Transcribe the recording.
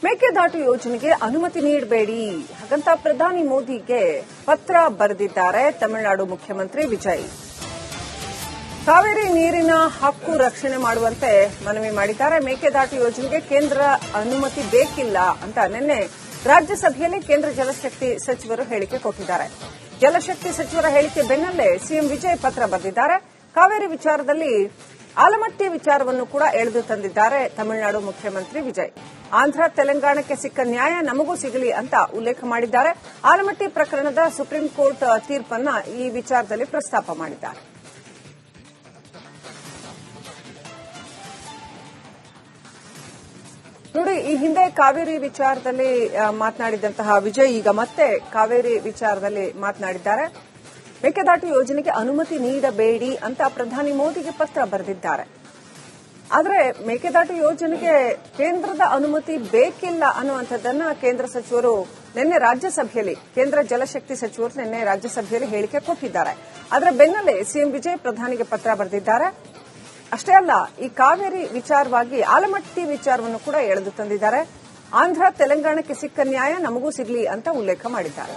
ಮೇಕೆದಾಟು ಯೋಜನೆಗೆ ಅನುಮತಿ ನೀಡಬೇಡಿ ಹಾಗಂತ ಪ್ರಧಾನಿ ಮೋದಿಗೆ ಪತ್ರ ಬರೆದಿದ್ದಾರೆ ತಮಿಳುನಾಡು ಮುಖ್ಯಮಂತ್ರಿ ವಿಜಯ್. ಕಾವೇರಿ ನೀರಿನ ಹಕ್ಕು ರಕ್ಷಣೆ ಮಾಡುವಂತೆ ಮನವಿ ಮಾಡಿದ್ದಾರೆ. ಮೇಕೆದಾಟು ಯೋಜನೆಗೆ ಕೇಂದ್ರ ಅನುಮತಿ ಬೇಕಿಲ್ಲ ಅಂತ ನಿನ್ನೆ ರಾಜ್ಯಸಭೆಯಲ್ಲಿ ಕೇಂದ್ರ ಜಲಶಕ್ತಿ ಸಚಿವರು ಹೇಳಿಕೆ ಕೊಟ್ಟಿದ್ದಾರೆ. ಜಲಶಕ್ತಿ ಸಚಿವರ ಹೇಳಿಕೆ ಬೆನ್ನಲ್ಲೇ ಸಿಎಂ ವಿಜಯ್ ಪತ್ರ ಬರೆದಿದ್ದಾರೆ. ಕಾವೇರಿ ವಿಚಾರದಲ್ಲಿ ಆಲಮಟ್ಟಿ ವಿಚಾರವನ್ನು ಕೂಡ ಎಳೆದು ತಂದಿದ್ದಾರೆ ತಮಿಳುನಾಡು ಮುಖ್ಯಮಂತ್ರಿ ವಿಜಯ್. ಆಂಧ್ರ ತೆಲಂಗಾಣಕ್ಕೆ ಸಿಕ್ಕ ನ್ಯಾಯ ನಮಗೂ ಸಿಗಲಿ ಅಂತ ಉಲ್ಲೇಖ ಮಾಡಿದ್ದಾರೆ. ಆಲಮಟ್ಟಿ ಪ್ರಕರಣದ ಸುಪ್ರೀಂ ಕೋರ್ಟ್ ತೀರ್ಪನ್ನ ಈ ವಿಚಾರದಲ್ಲಿ ಪ್ರಸ್ತಾಪ ಮಾಡಿದ್ದಾರೆ. ನೋಡಿ, ಈ ಹಿಂದೆ ಕಾವೇರಿ ವಿಚಾರದಲ್ಲಿ ಮಾತನಾಡಿದಂತಹ ವಿಜಯ್ ಈಗ ಮತ್ತೆ ಕಾವೇರಿ ವಿಚಾರದಲ್ಲಿ ಮಾತನಾಡಿದ್ದಾರೆ. ಮೇಕೆದಾಟು ಯೋಜನೆಗೆ ಅನುಮತಿ ನೀಡಬೇಡಿ ಅಂತ ಪ್ರಧಾನಿ ಮೋದಿಗೆ ಪತ್ರ ಬರೆದಿದ್ದಾರೆ. ಆದರೆ ಮೇಕೆದಾಟು ಯೋಜನೆಗೆ ಕೇಂದ್ರದ ಅನುಮತಿ ಬೇಕಿಲ್ಲ ಅನ್ನುವಂಥದ್ದನ್ನ ಕೇಂದ್ರ ಸಚಿವರು ನಿನ್ನೆ ರಾಜ್ಯಸಭೆಯಲ್ಲಿ ಕೇಂದ್ರ ಜಲಶಕ್ತಿ ಸಚಿವರು ನಿನ್ನೆ ರಾಜ್ಯಸಭೆಯಲ್ಲಿ ಹೇಳಿಕೆ ಕೊಟ್ಟಿದ್ದಾರೆ. ಅದರ ಬೆನ್ನಲ್ಲೇ ಸಿಎಂ ವಿಜಯ್ ಪ್ರಧಾನಿಗೆ ಪತ್ರ ಬರೆದಿದ್ದಾರೆ. ಅಷ್ಟೇ ಅಲ್ಲ, ಈ ಕಾವೇರಿ ವಿಚಾರವಾಗಿ ಆಲಮಟ್ಟಿ ವಿಚಾರವನ್ನು ಕೂಡ ಎಳೆದು ತಂದಿದ್ದಾರೆ. ಆಂಧ್ರ ತೆಲಂಗಾಣಕ್ಕೆ ಸಿಕ್ಕ ನ್ಯಾಯ ನಮಗೂ ಸಿಗಲಿ ಅಂತ ಉಲ್ಲೇಖ ಮಾಡಿದ್ದಾರೆ.